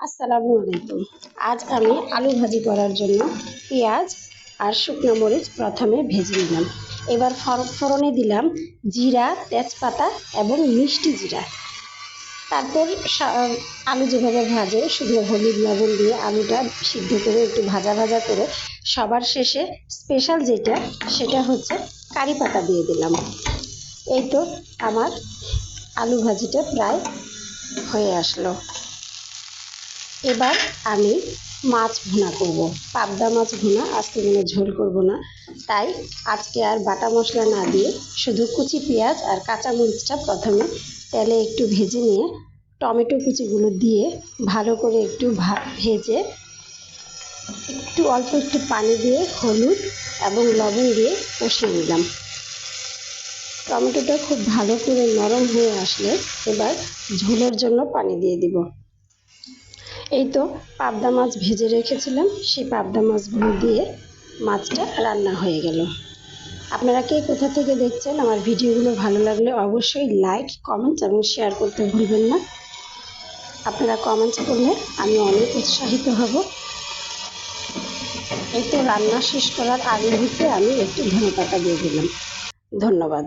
আসসালামু আলাইকুম। আজ আমি আলু ভাজি করার জন্য পেঁয়াজ আর শুকনো মরিচ প্রথমে ভেজে নিলাম। এবার ফোড়নে দিলাম জিরা, তেজপাতা এবং মিষ্টি জিরা। তারপর আলু যেভাবে ভাজে শুধু হলুদ লবণ দিয়ে আলুটা সিদ্ধ করে একটু ভাজা ভাজা করে সবার শেষে স্পেশাল যেটা সেটা হচ্ছে কারি পাতা দিয়ে দিলাম। এই তো আমার আলু ভাজিটা প্রায় হয়ে আসলো। এবার আমি মাছ ভুনা করব, পাবদা মাছ ভুনা। আজকে কোনো ঝোল করব না, তাই আজকে আর বাটা মশলা না দিয়ে শুধু কুচি পেঁয়াজ আর কাঁচা মরিচটা প্রথমে তেলে একটু ভেজে নিয়ে টমেটো কুচিগুলো দিয়ে ভালো করে একটু ভেজে অল্প একটু পানি দিয়ে হলুদ এবং লবণ দিয়ে কষিয়ে নিলাম। টমেটোটা খুব ভালো করে নরম হয়ে আসলে এবার ঝোলের জন্য পানি দিয়ে দিব। এই তো পাবদা মাছ ভেজে রেখেছিলাম, সেই পাবদা মাছগুলো দিয়ে মাছটা রান্না হয়ে গেল। আপনারা কে কোথা থেকে দেখছেন? আমার ভিডিওগুলো ভালো লাগলে অবশ্যই লাইক, কমেন্টস এবং শেয়ার করতে ভুলবেন না। আপনারা কমেন্টস করলে আমি অনেক উৎসাহিত হব। এই তো রান্না শেষ করার আগে হতে আমি একটু ধনেপাতা দিয়ে দিলাম। ধন্যবাদ।